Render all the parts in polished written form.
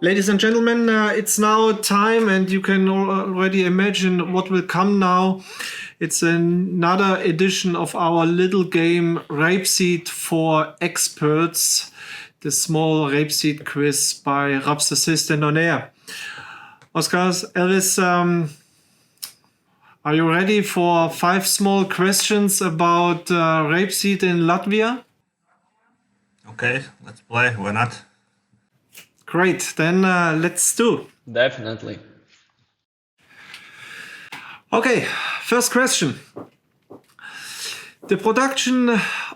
Ladies and gentlemen, it's now time, and you can already imagine what will come now. It's another edition of our little game Rapeseed for Experts, the small rapeseed quiz by Raps Assistant on Air. Oscar, Elvis, are you ready for 5 small questions about rapeseed in Latvia? Okay, let's play. Why not? Great, then let's do. Definitely. Okay, first question. The production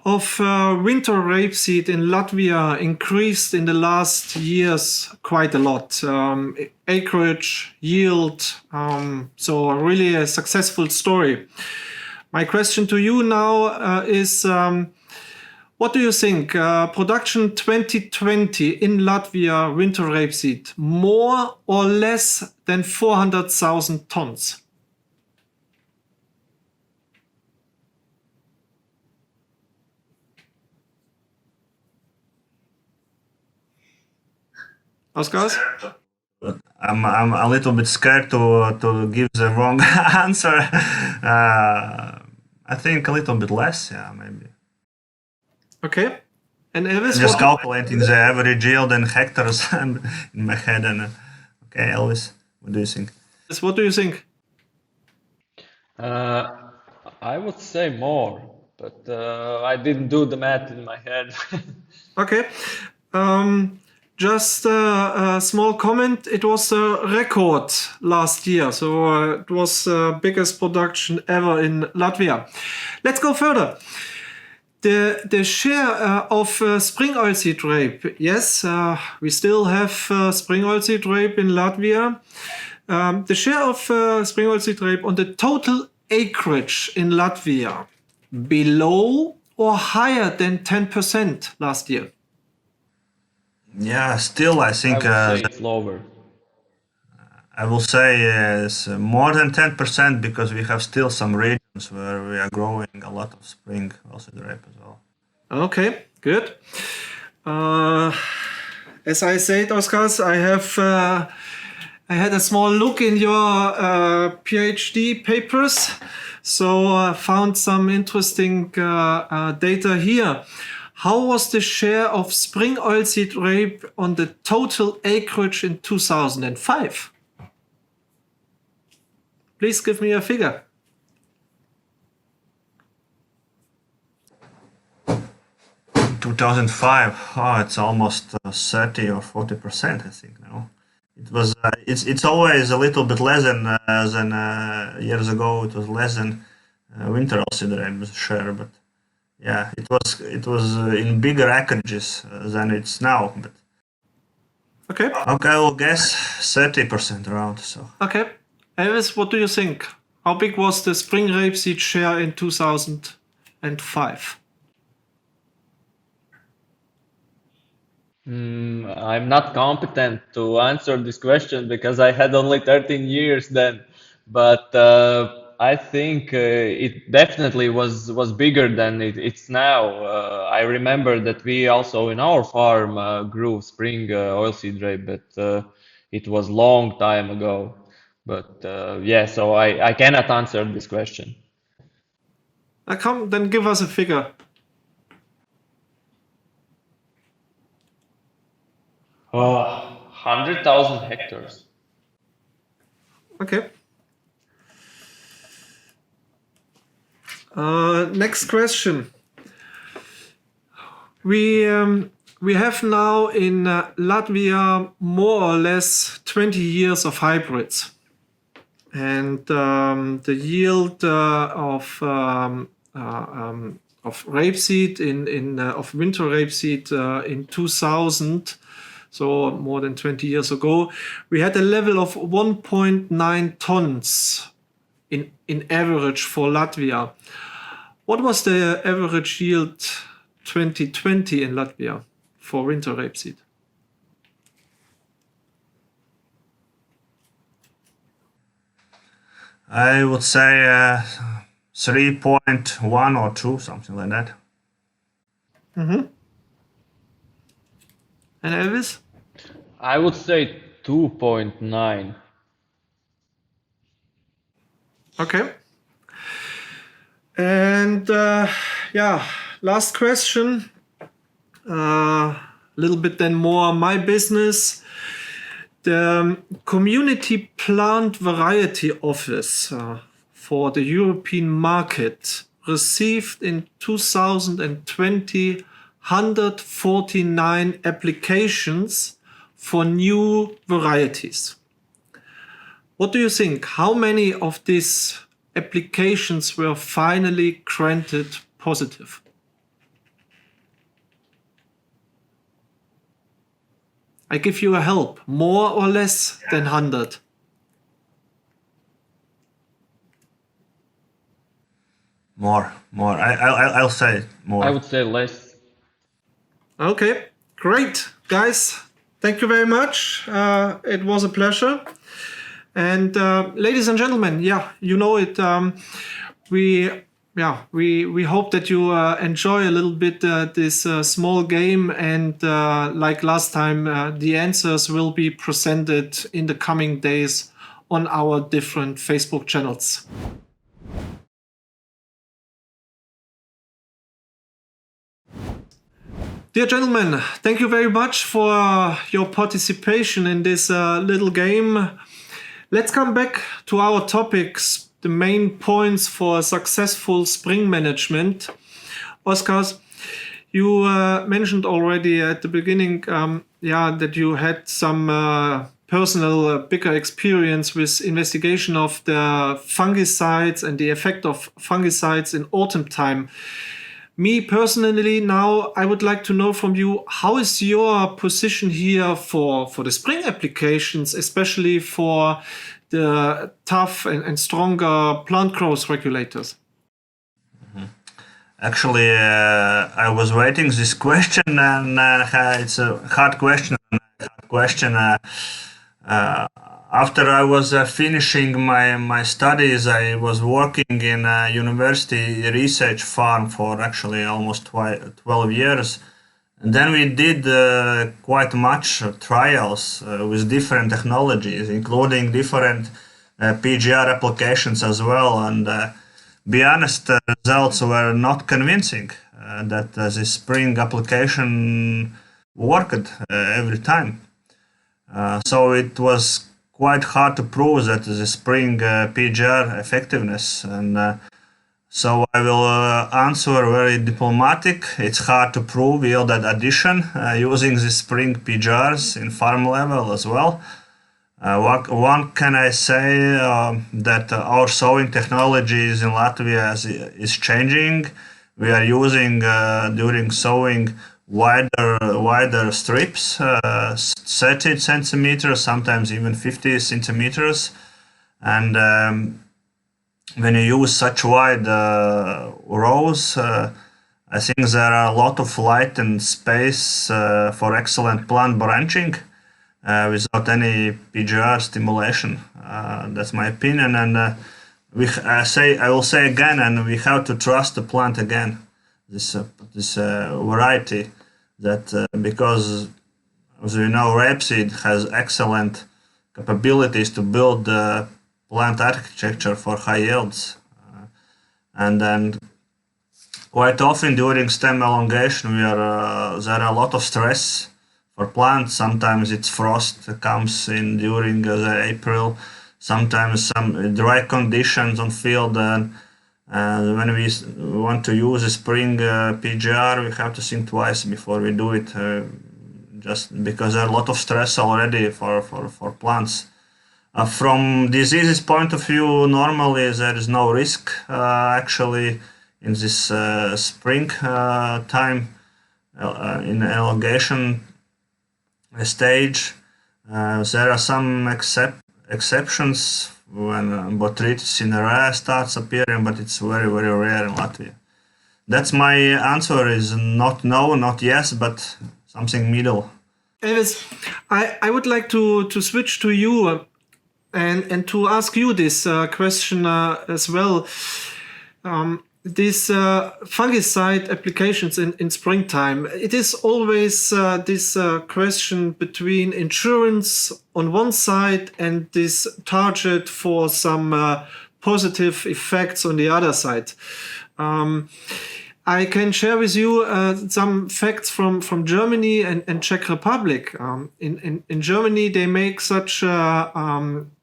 of winter rapeseed in Latvia increased in the last years quite a lot. Acreage, yield, so really a successful story. My question to you now is, what do you think? Production 2020 in Latvia winter rapeseed, more or less than 400,000 tons? Oscar? I'm a little bit scared to give the wrong answer. I think a little bit less, yeah, maybe. Okay. And Elvis? Just calculating the average yield in hectares in my head. And okay, Elvis, what do you think? Yes, what do you think? I would say more, but I didn't do the math in my head. Okay. Just a small comment. It was a record last year, so it was the biggest production ever in Latvia. Let's go further. The share of spring oilseed rape, yes, we still have spring oilseed rape in Latvia. The share of spring oilseed rape on the total acreage in Latvia, below or higher than 10% last year? Yeah, still I think I would say it's lower. I will say it's more than 10% because we have still some regions where we are growing a lot of spring oilseed rape as well. Okay, good. As I said, Oskars, I had a small look in your PhD papers, so I found some interesting data here. How was the share of spring oilseed rape on the total acreage in 2005? Please give me a figure. In 2005, it's almost 30 or 40%, I think now. It was. It's always a little bit less than years ago. It was less than winter oilseed rape share, but yeah, it was in bigger acreages than it's now. But Okay. okay, I will guess 30% around. So Okay. Elvis, what do you think? How big was the spring rapeseed share in 2005? I'm not competent to answer this question because I had only 13 years then, but I think it definitely was bigger than it's now. I remember that we also in our farm grew spring oilseed rape, but it was long time ago. But yeah, so I cannot answer this question. Come, then give us a figure. 100,000 hectares. Okay. Next question. We have now in Latvia more or less 20 years of hybrids, and the yield of rapeseed of winter rapeseed in 2000. So more than 20 years ago, we had a level of 1.9 tons in average for Latvia. What was the average yield 2020 in Latvia for winter rapeseed? I would say 3.1 or 2, something like that. Mm-hmm. And Elvis? I would say 2.9. Okay. And last question. A little bit then more my business. The Community Plant Variety Office for the European market received in 2020 149 applications for new varieties. What do you think? How many of these applications were finally granted positive? I give you a help. More or less than 100? More. I'll say more. I would say less. Okay, great. Guys, thank you very much. It was a pleasure. And ladies and gentlemen, you know it. We hope that you enjoy a little bit this small game, and like last time, the answers will be presented in the coming days on our different Facebook channels. Dear gentlemen, thank you very much for your participation in this little game. Let's come back to our topics, the main points for successful spring management. Oskars, you mentioned already at the beginning that you had some personal bigger experience with investigation of the fungicides and the effect of fungicides in autumn time. Me personally, now I would like to know from you, how is your position here for the spring applications, especially for the tough and stronger plant growth regulators? Actually, I was waiting this question, and it's a hard question. After I was finishing my studies, I was working in a university research farm for actually almost 12 years. And then we did quite much trials with different technologies, including different PGR applications as well. And be honest, the results were not convincing that the spring application worked every time. So it was quite hard to prove that the spring PGR effectiveness, and so I will answer very diplomatic. It's hard to prove yield addition using the spring PGRs in farm level as well. One can I say that our sowing technologies in Latvia is changing. We are using during sowing wider strips, 30 centimeters, sometimes even 50 centimeters. And when you use such wide rows, I think there are a lot of light and space for excellent plant branching without any PGR stimulation. That's my opinion. And I will say again, and we have to trust the plant again. This variety, that because as we know, rapeseed has excellent capabilities to build the plant architecture for high yields, and then quite often during stem elongation there are a lot of stress for plants. Sometimes it's frost comes in during April, sometimes some dry conditions on field, and when we want to use a spring PGR, we have to think twice before we do it, just because there are a lot of stress already for plants. From diseases point of view, normally there is no risk actually in this spring time in elongation stage. There are some exceptions when botrytis cinerea starts appearing, but it's very, very rare in Latvia. That's my answer, is not no, not yes, but something middle. Elvis, I would like to switch to you and to ask you this question as well. these fungicide applications in springtime, it is always this question between insurance on one side and this target for some positive effects on the other side. I can share with you some facts from Germany and Czech Republic. In Germany, they make such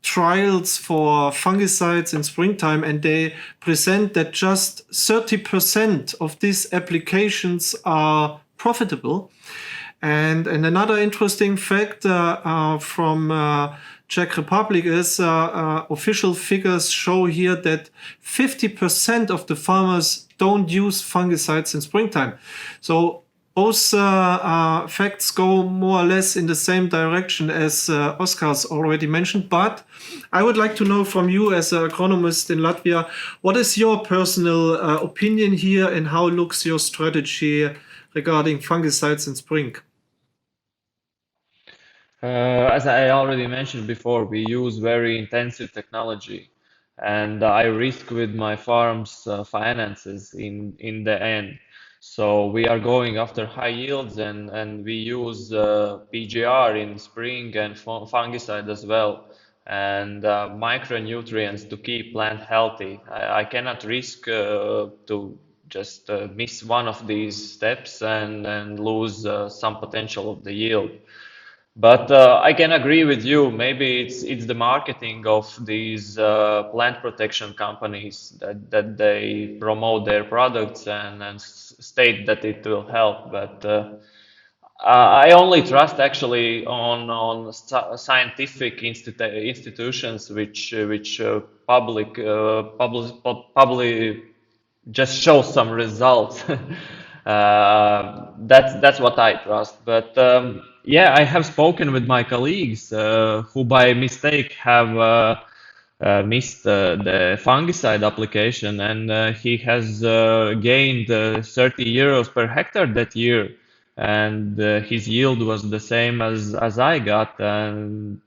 trials for fungicides in springtime, and they present that just 30% of these applications are profitable. And another interesting fact from Czech Republic is official figures show here that 50% of the farmers don't use fungicides in springtime. So both facts go more or less in the same direction as Oscar's already mentioned. But I would like to know from you as an agronomist in Latvia, what is your personal opinion here and how looks your strategy regarding fungicides in spring? As I already mentioned before, we use very intensive technology, and I risk with my farm's finances in the end. So we are going after high yields, and we use PGR in spring and fungicide as well, and micronutrients to keep plant healthy. I cannot risk to just miss one of these steps and lose some potential of the yield. But I can agree with you. Maybe it's the marketing of these plant protection companies that they promote their products and state that it will help. But I only trust actually on scientific institutions which publicly just show some results. That's what I trust. But yeah, I have spoken with my colleagues who by mistake have missed the fungicide application, and he has gained 30 euros per hectare that year, and his yield was the same as I got. And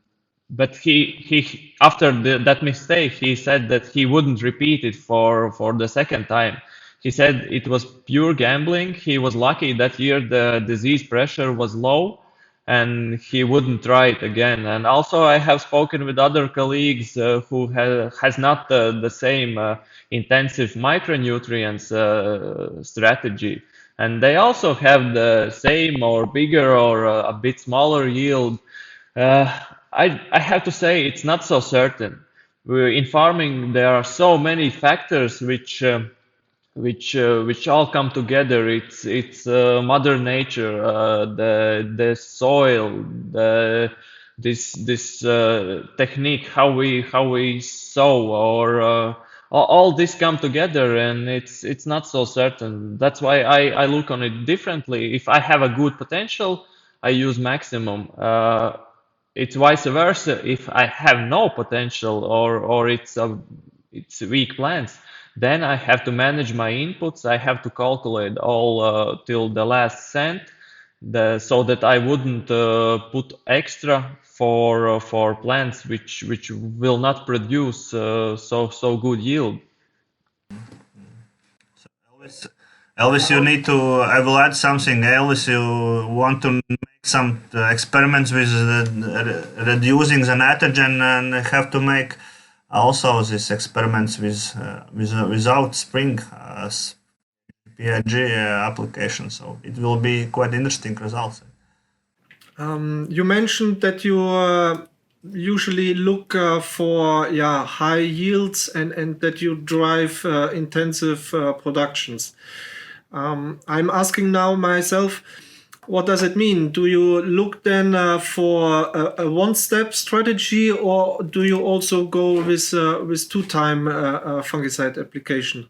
but he after that mistake, he said that he wouldn't repeat it for the second time. He said it was pure gambling. He was lucky that year the disease pressure was low, and he wouldn't try it again. And also, I have spoken with other colleagues who has not the same intensive micronutrients strategy, and they also have the same or bigger or a bit smaller yield. I have to say it's not so certain. In farming, there are so many factors which all come together. It's Mother Nature, the soil, this technique, how we sow, or all this come together, and it's not so certain. That's why I look on it differently. If I have a good potential, I use maximum. It's vice versa. If I have no potential or it's weak plants, then I have to manage my inputs. I have to calculate all till the last cent, so that I wouldn't put extra for plants which will not produce so good yield. Elvis, you need to. I will add something. Elvis, you want to make some experiments with reducing the nitrogen, and have to make also these experiments without spring PIG application. So it will be quite interesting results. You mentioned that you usually look for high yields and that you drive intensive productions. I'm asking now myself, what does it mean? Do you look then for a one-step strategy, or do you also go with two-time fungicide application?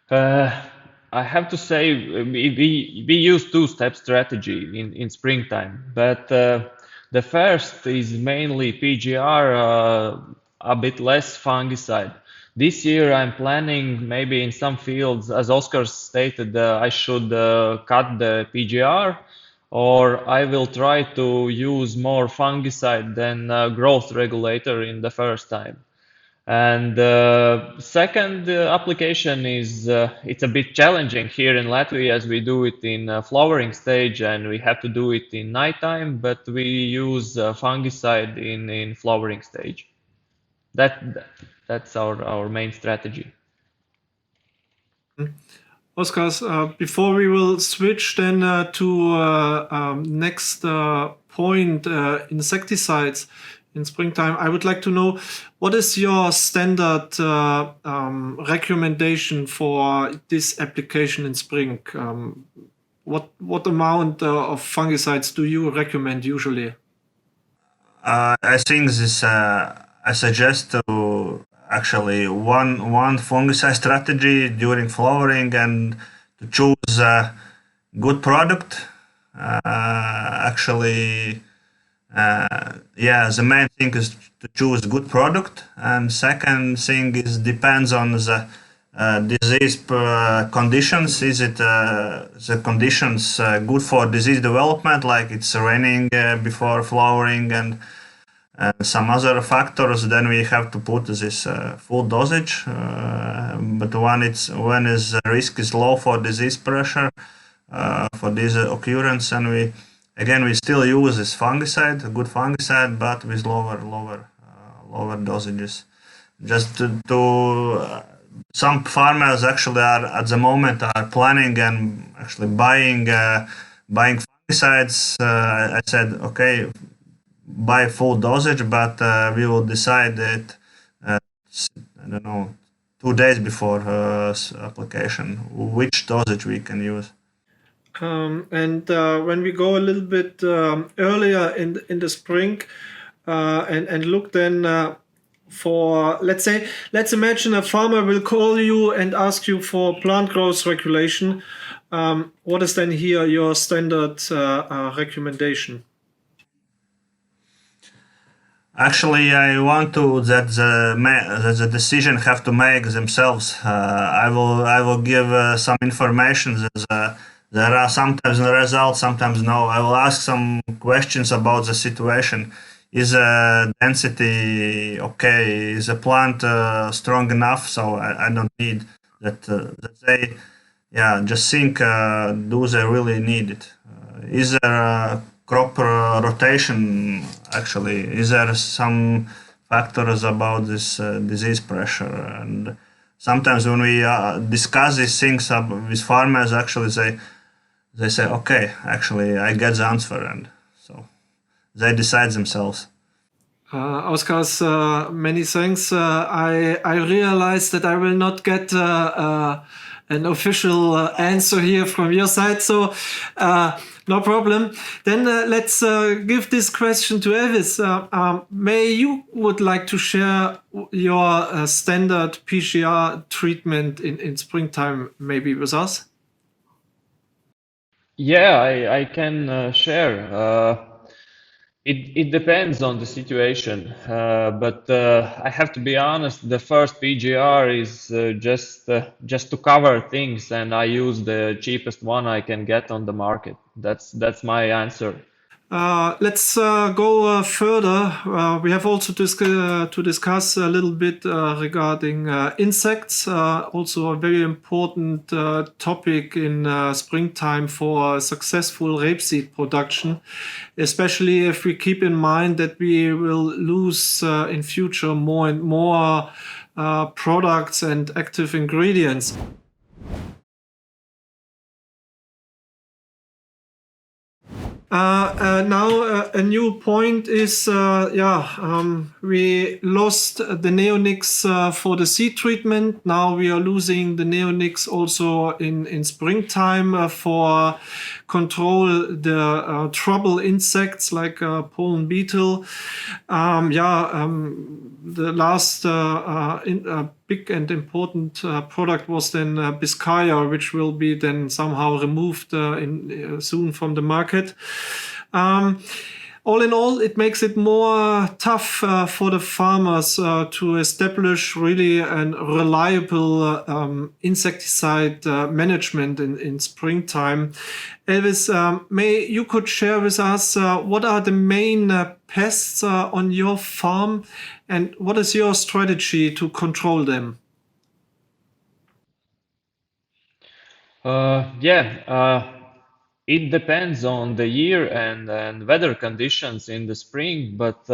I have to say we use two-step strategy in springtime, but the first is mainly PGR, a bit less fungicide. This year I'm planning maybe in some fields, as Oscar stated, I should cut the PGR, or I will try to use more fungicide than growth regulator in the first time. And second application is it's a bit challenging here in Latvia as we do it in flowering stage and we have to do it in nighttime, but we use fungicide in flowering stage. That's our main strategy. Oskars, before we will switch then to next point, insecticides in springtime, I would like to know what is your standard recommendation for this application in spring? What amount of fungicides do you recommend usually? I think this. I suggest to actually one fungicide strategy during flowering and to choose a good product. The main thing is to choose good product, and second thing is depends on the disease conditions. Is it the conditions good for disease development, like it's raining before flowering and some other factors? Then we have to put this full dosage. But when the risk is low for disease pressure, for this occurrence, and we still use this fungicide, a good fungicide, but with lower dosages. Just to some farmers actually are at the moment are planning and actually buying fungicides. I said, okay, buy full dosage, but we will decide it, I don't know, 2 days before application, which dosage we can use. And when we go a little bit earlier in the spring and look then for, let's imagine a farmer will call you and ask you for plant growth regulation. What is then here your standard recommendation? Actually, I want to that the decision have to make themselves. I will give some information. There are sometimes the results, sometimes no. I will ask some questions about the situation. Is the density okay? Is the plant strong enough? So I don't need that. That they, just think. Do they really need it? Is there a crop rotation? Actually, is there some factors about this disease pressure? And sometimes when we discuss these things with farmers, actually they say, okay, actually I get the answer, and so they decide themselves. Oskars, many thanks. I realize that I will not get an official answer here from your side, so no problem. Then let's give this question to Elvis. May you would like to share your standard PGR treatment in springtime maybe with us? Yeah, I can share. It depends on the situation, but I have to be honest. The first PGR is just to cover things, and I use the cheapest one I can get on the market. That's my answer. Let's go further. We have also to discuss a little bit regarding insects, also a very important topic in springtime for successful rapeseed production, especially if we keep in mind that we will lose in future more and more products and active ingredients. Now a new point is we lost the neonics for the seed treatment. Now we are losing the neonics also in springtime for control the trouble insects like pollen beetle. The last big and important product was then Biscaya, which will be then somehow removed soon from the market. all in all, it makes it more tough for the farmers to establish really a reliable insecticide management in springtime. Elvis, you could share with us what are the main pests on your farm, and what is your strategy to control them? It depends on the year and weather conditions in the spring, but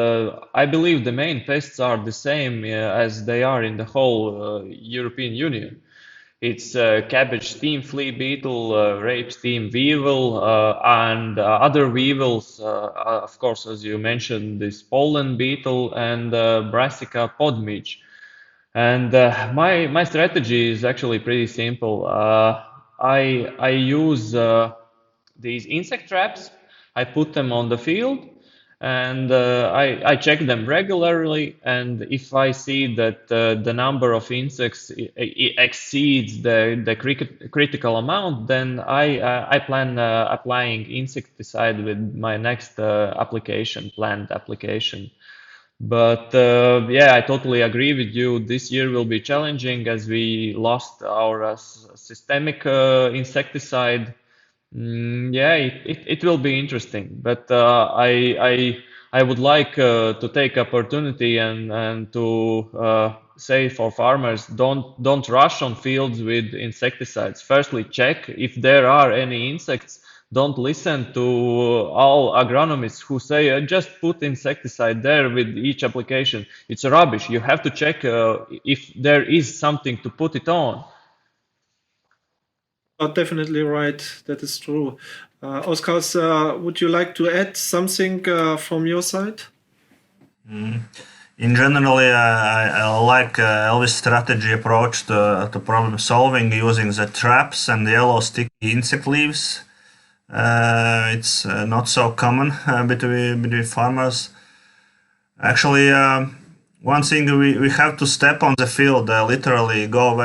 I believe the main pests are the same as they are in the whole European Union. It's cabbage steam flea beetle, rape steam weevil, and other weevils, of course, as you mentioned, this pollen beetle and brassica podmidge. And my strategy is actually pretty simple. I use these insect traps. I put them on the field, and I check them regularly. And if I see that the number of insects exceeds the critical amount, then I plan applying insecticide with my next planned application. But I totally agree with you. This year will be challenging as we lost our systemic insecticide. It will be interesting, but I would like to take opportunity and to say for farmers, don't rush on fields with insecticides. Firstly, check if there are any insects. Don't listen to all agronomists who say just put insecticide there with each application. It's rubbish. You have to check if there is something to put it on. Definitely right. That is true. Oskars, would you like to add something from your side? In general, I like Elvis' strategy approach to problem solving using the traps and yellow sticky insect leaves. It's not so common between farmers. Actually, one thing we have to step on the field, literally go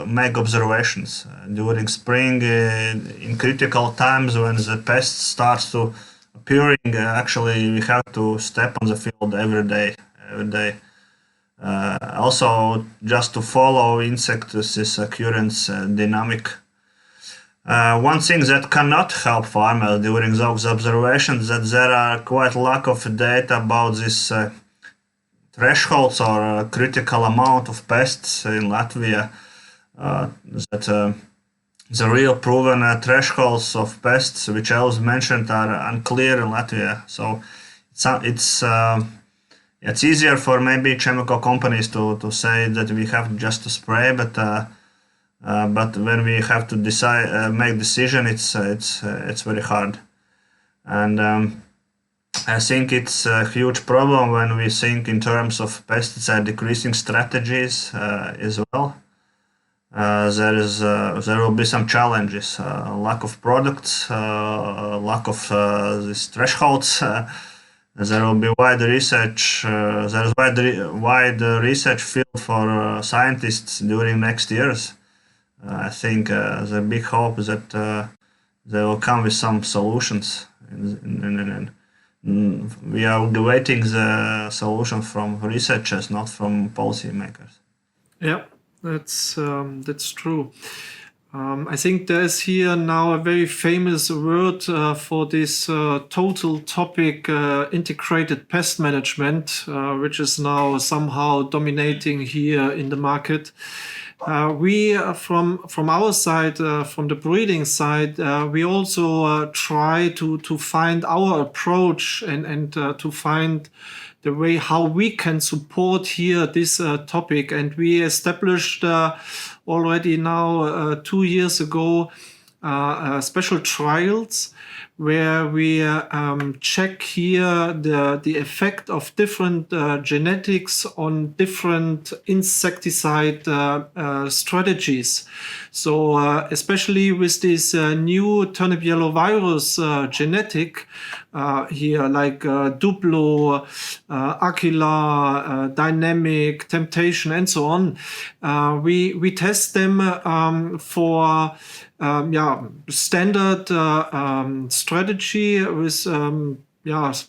make observations during spring in critical times when the pests starts to appearing. Actually, we have to step on the field every day. Also, just to follow insects' occurrence dynamic. One thing that cannot help farmers during those observations that there are quite lack of data about this thresholds or critical amount of pests in Latvia. That the real proven thresholds of pests, which I was mentioned, are unclear in Latvia. So it's easier for maybe chemical companies to say that we have just to spray, but when we have to make decision, it's very hard. And I think it's a huge problem when we think in terms of pesticide decreasing strategies as well. There will be some challenges, lack of products, lack of these thresholds. There will be wide research. There's wide research field for scientists during next years. I think the big hope is that they will come with some solutions. We are waiting the solution from researchers, not from policymakers. Yeah, that's true. I think there's here now a very famous word for this total topic, integrated pest management, which is now somehow dominating here in the market. We, from our side, from the breeding side, we also try to find our approach and to find the way how we can support here this topic. And we established already now 2 years ago special trials where we check here the effect of different genetics on different insecticide strategies. So especially with this new turnip yellow virus genetic here, like Duplo, Aquila, Dynamic, Temptation, and so on, we test them for standard strategy with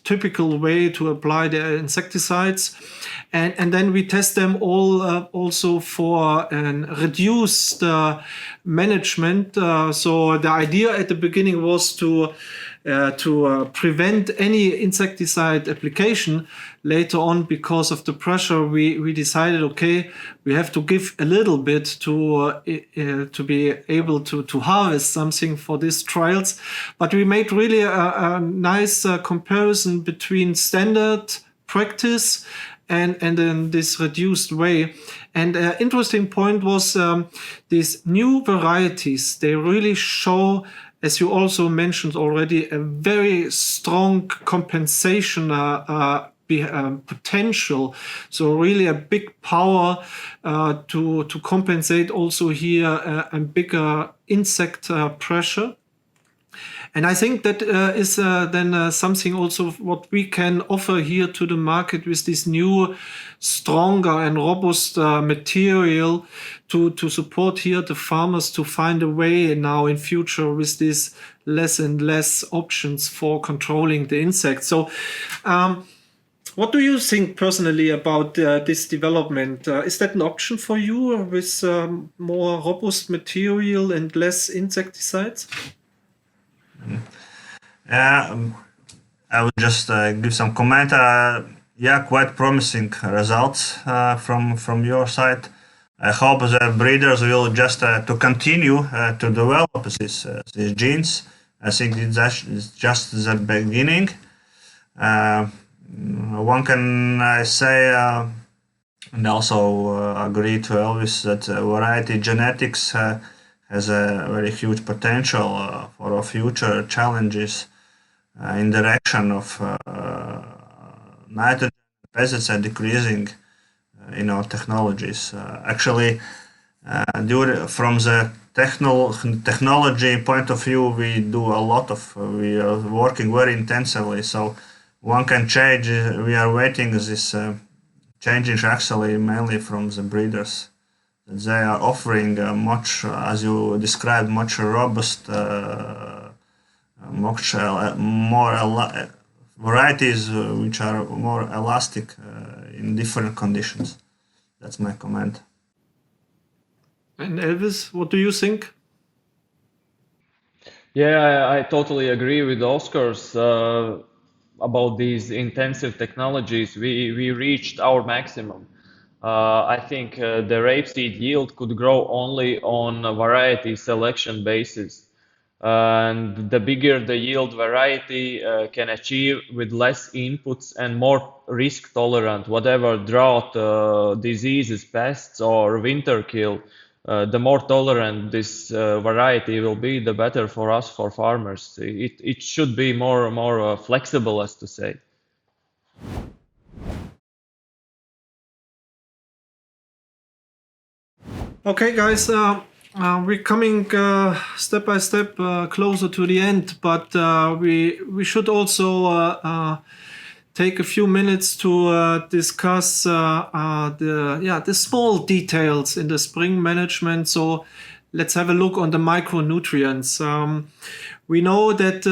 typical way to apply the insecticides, and then we test them all also for an reduced management. So the idea at the beginning was to prevent any insecticide application. Later on, because of the pressure, we decided, okay, we have to give a little bit to be able to harvest something for these trials. But we made really a nice comparison between standard practice and then this reduced way. And an interesting point was these new varieties. They really show, as you also mentioned already, a very strong compensation potential. So really a big power to compensate also here a bigger insect pressure. And I think that is then something also what we can offer here to the market with this new, stronger and robust material to support here the farmers to find a way now in future with this less and less options for controlling the insects. So what do you think personally about this development? Is that an option for you with more robust material and less insecticides? I would just give some comment. Quite promising results from your side. I hope the breeders will just to continue to develop these genes. I think it's just the beginning. One can say, and also agree to Elvis, that variety genetics has a very huge potential for future challenges in direction of nitrogen pesticide decreasing in our technologies. Actually, from the technology point of view, we do a lot of, we are working very intensively. So one can change, we are waiting this changes actually mainly from the breeders. They are offering much, as you described, much robust, much more varieties which are more elastic in different conditions. That's my comment. And Elvis, what do you think? Yeah, I totally agree with Oscar's about these intensive technologies. We reached our maximum. I think the rapeseed yield could grow only on a variety selection basis. And the bigger the yield variety can achieve with less inputs and more risk tolerant, whatever drought, diseases, pests, or winter kill, the more tolerant this variety will be, the better for us, for farmers. It should be more flexible, as to say. Okay, guys, we're coming step by step closer to the end, but we should also take a few minutes to discuss the small details in the spring management. So let's have a look on the micronutrients. We know that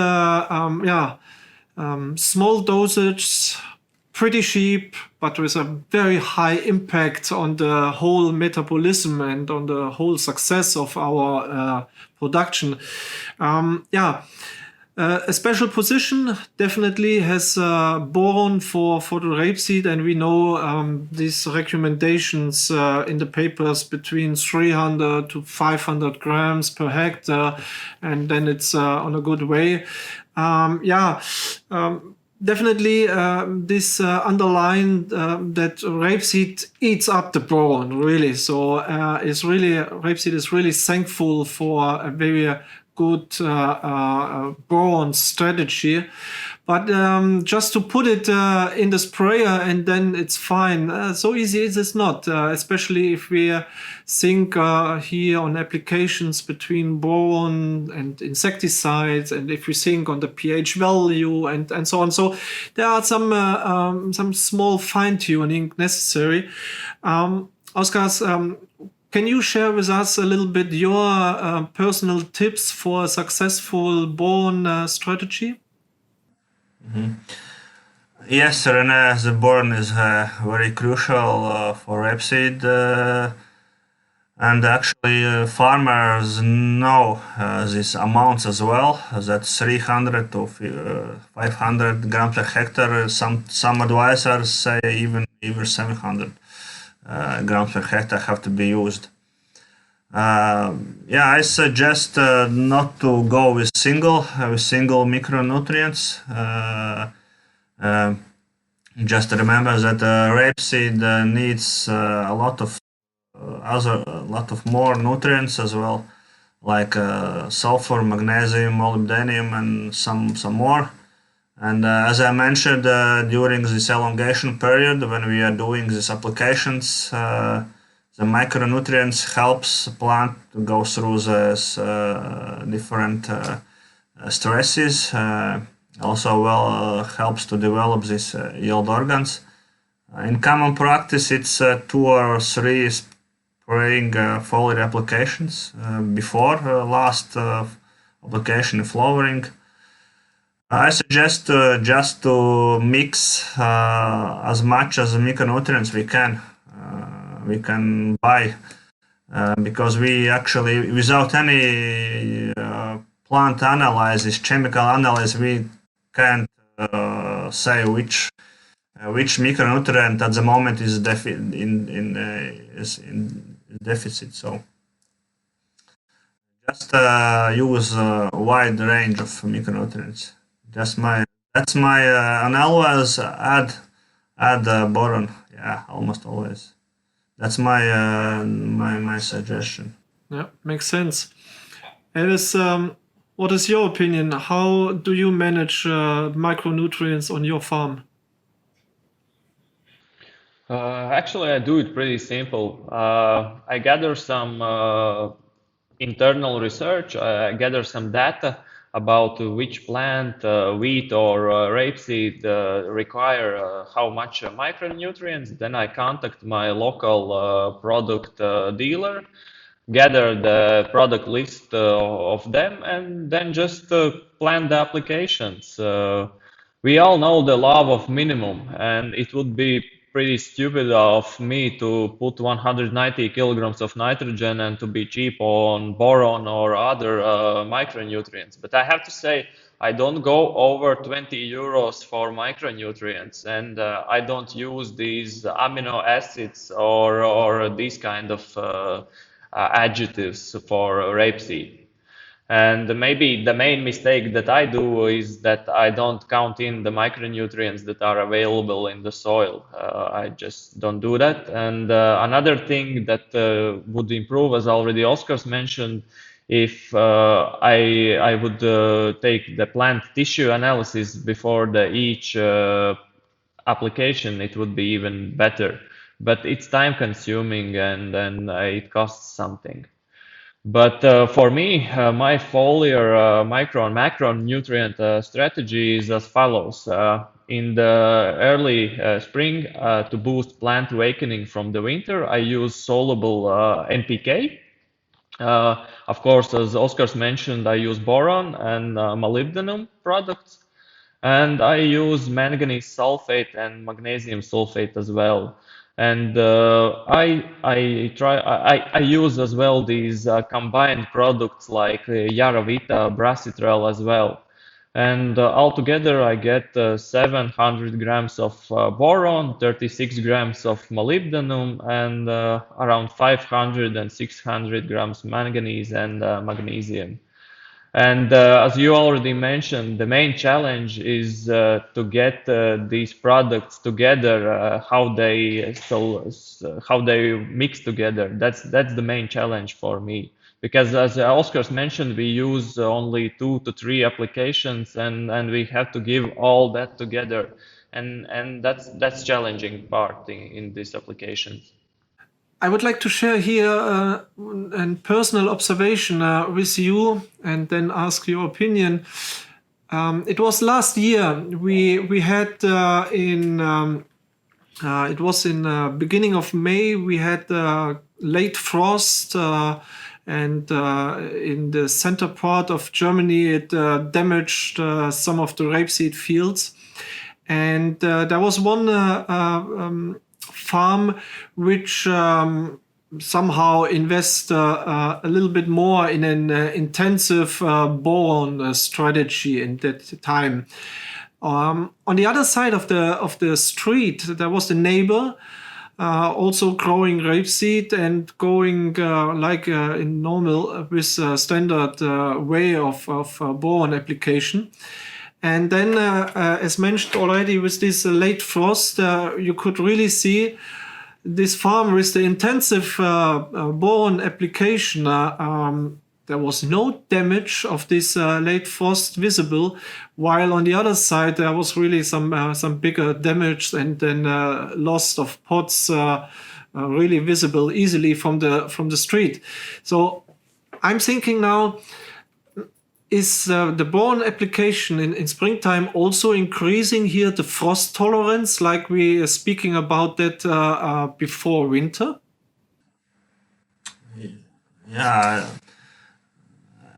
small dosage, pretty cheap, but with a very high impact on the whole metabolism and on the whole success of our production. A special position definitely has boron for the rapeseed, and we know these recommendations in the papers between 300 to 500 grams per hectare, and then it's on a good way. Definitely, this underlined that rapeseed eats up the boron, really. So rapeseed is really thankful for a very good boron strategy. But just to put it in the sprayer and then it's fine. So easy is it not, especially if we think here on applications between boron and insecticides, and if we think on the pH value and so on. So there are some small fine tuning necessary. Oskars, can you share with us a little bit your personal tips for a successful boron strategy? Yes, René, the boron is very crucial for rapeseed. And actually, farmers know these amounts as well. That 300 to 500 grams per hectare. Some advisors say even 700 grams per hectare have to be used. I suggest not to go with single micronutrients. Just remember that rapeseed needs a lot of more nutrients as well, like sulfur, magnesium, molybdenum, and some more. And as I mentioned, during this elongation period, when we are doing these applications, the micronutrients helps plant to go through these different stresses. Also, helps to develop these yield organs. In common practice, it's 2 or 3 spraying foliar applications before last application flowering. I suggest just to mix as much as micronutrients we can buy, because we actually, without any plant analysis, chemical analysis, we can't say which micronutrient at the moment is in deficit. So just use a wide range of micronutrients. That's my analysis. Add boron. Yeah, almost always. That's my suggestion. Yeah, makes sense. Alice, what is your opinion? How do you manage micronutrients on your farm? Actually, I do it pretty simple. I gather some internal research. I gather some data about which plant, wheat or rapeseed, require how much micronutrients. Then I contact my local product dealer, gather the product list of them, and then just plan the applications. We all know the law of minimum, and it would be pretty stupid of me to put 190 kilograms of nitrogen and to be cheap on boron or other micronutrients. But I have to say, I don't go over 20 euros for micronutrients, and I don't use these amino acids or these kind of adjectives for rapeseed. And maybe the main mistake that I do is that I don't count in the micronutrients that are available in the soil. I just don't do that. And another thing that would improve, as already Oscars mentioned, if I would take the plant tissue analysis before each application, it would be even better. But it's time consuming and it costs something. But for me, my foliar micro and macronutrient strategy is as follows. In the early spring, to boost plant awakening from the winter, I use soluble NPK. Of course, as Oscars mentioned, I use boron and molybdenum products. And I use manganese sulfate and magnesium sulfate as well. And I use as well these combined products like Yaravita, Brasitrel as well. And altogether I get 700 grams of boron, 36 grams of molybdenum, and around 500 and 600 grams manganese and magnesium. And as you already mentioned, the main challenge is to get these products together, how they mix together. That's the main challenge for me. Because as Oscars mentioned, we use only 2 to 3 applications, and we have to give all that together, and that's challenging part in these applications. I would like to share here a personal observation with you, and then ask your opinion. It was last year. We had it was in beginning of May. We had late frost, and in the center part of Germany, it damaged some of the rapeseed fields. And there was one farm which somehow invest a little bit more in an intensive boron strategy in that time. On the other side of the street, there was the neighbor also growing rapeseed and going like in normal with standard way of boron application. And then, as mentioned already, with this late frost, you could really see this farm with the intensive boron application. There was no damage of this late frost visible, while on the other side there was really some bigger damage and then loss of pods really visible easily from the street. So I'm thinking now, is the boron application in springtime also increasing here the frost tolerance, like we are speaking about that before winter? Yeah,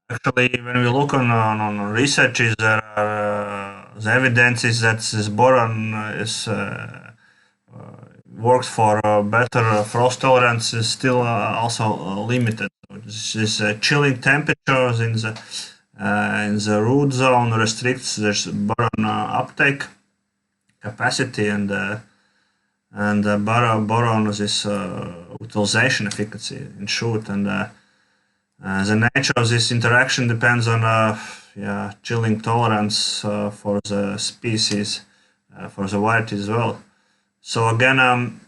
actually, when we look on researches, there are the evidence is that this boron works for better frost tolerance is still also limited. This chilling temperatures in the root zone restricts this boron uptake capacity and boron this utilization efficacy in shoot, and the nature of this interaction depends on chilling tolerance for the species, for the variety as well. So again,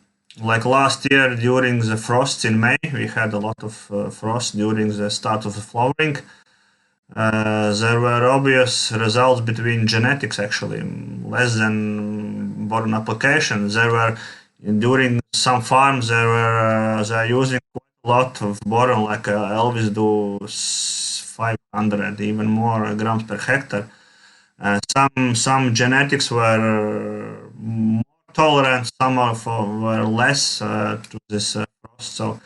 like last year during the frosts in May, we had a lot of frost during the start of the flowering. There were obvious results between genetics, actually, less than boron application. There were, during some farms, they are using quite a lot of boron, like Elvis do 500, even more grams per hectare. Some genetics were more tolerant, some were less to this frost. So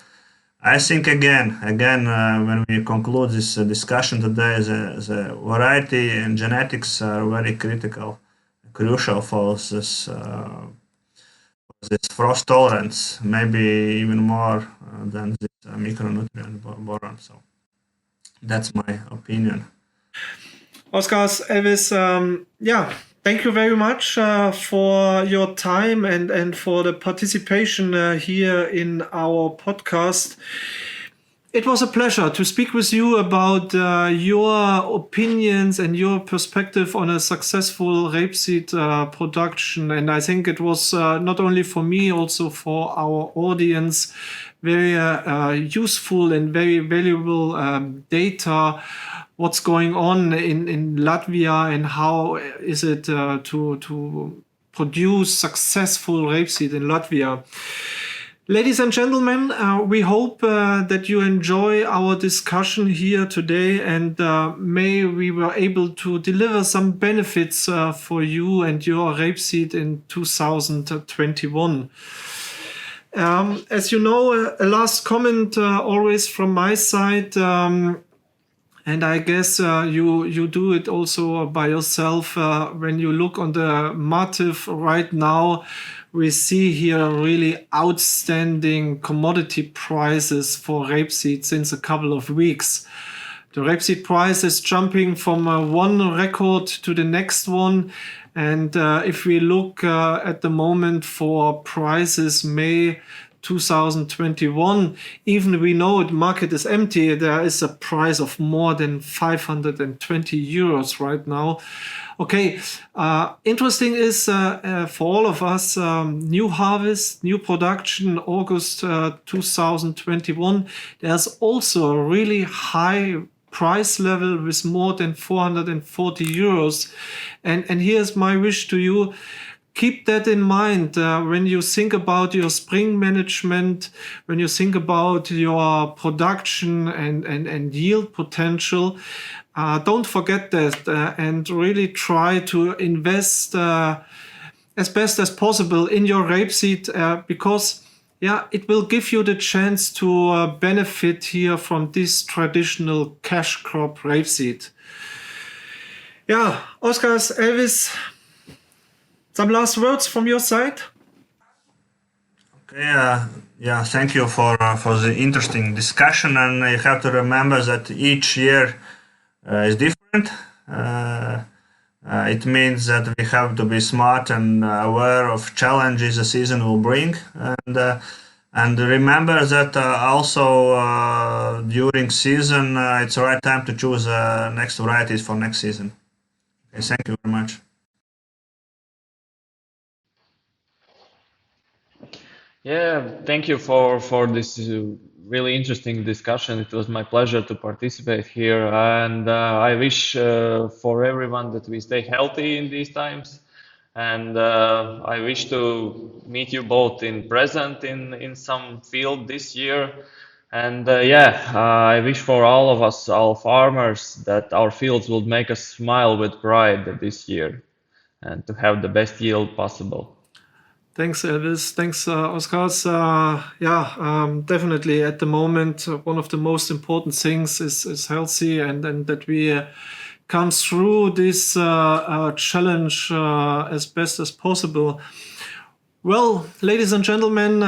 I think again, when we conclude this discussion today, the variety and genetics are very crucial for this frost tolerance, maybe even more than this micronutrient boron. So that's my opinion. Oskars, Elvis, thank you very much for your time and for the participation here in our podcast. It was a pleasure to speak with you about your opinions and your perspective on a successful rapeseed production. And I think it was not only for me, also for our audience, very useful and very valuable data. What's going on in Latvia and how is it to produce successful rapeseed in Latvia. Ladies and gentlemen, we hope that you enjoy our discussion here today, and may we were able to deliver some benefits for you and your rapeseed in 2021. As you know, a last comment always from my side, and I guess you do it also by yourself. When you look on the Mativ right now, we see here really outstanding commodity prices for rapeseed since a couple of weeks. The rapeseed price is jumping from one record to the next one. And if we look at the moment for prices May 2021, even we know the market is empty, there is a price of more than 520 euros right now. Okay, interesting is for all of us, new harvest, new production, August 2021. There's also a really high price level with more than 440 euros. And here's my wish to you. Keep that in mind when you think about your spring management, when you think about your production and yield potential. Don't forget that and really try to invest as best as possible in your rapeseed because it will give you the chance to benefit here from this traditional cash crop rapeseed. Oskars, Elvis, Some last words from your side? Okay, thank you for the interesting discussion. And you have to remember that each year is different. It means that we have to be smart and aware of challenges the season will bring, and remember that also during season it's the right time to choose next varieties for next season. Okay, thank you very much. Yeah, thank you for this really interesting discussion. It was my pleasure to participate here, and I wish for everyone that we stay healthy in these times. And I wish to meet you both in present in some field this year. And I wish for all of us, all farmers, that our fields will make us smile with pride this year and to have the best yield possible. Thanks, Elvis. Thanks, Oskars. Definitely at the moment, one of the most important things is healthy and that we come through this challenge as best as possible. Well, ladies and gentlemen,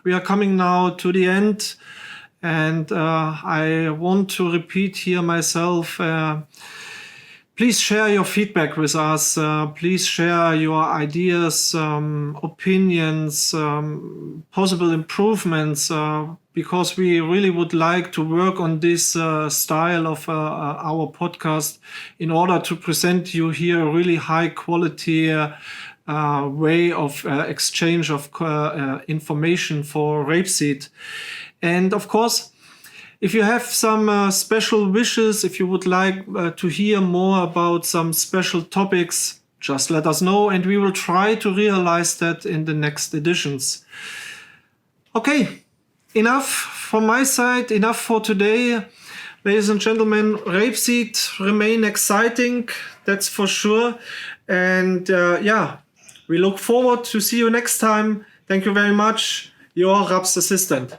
we are coming now to the end, and I want to repeat here myself. Please share your feedback with us. Please share your ideas, opinions, possible improvements, because we really would like to work on this style of our podcast in order to present you here a really high quality way of exchange of information for rapeseed. And of course, if you have some special wishes, if you would like to hear more about some special topics, just let us know and we will try to realize that in the next editions. Okay, enough from my side, enough for today. Ladies and gentlemen, rapeseed remain exciting, that's for sure. And we look forward to see you next time. Thank you very much. Your Raps assistant.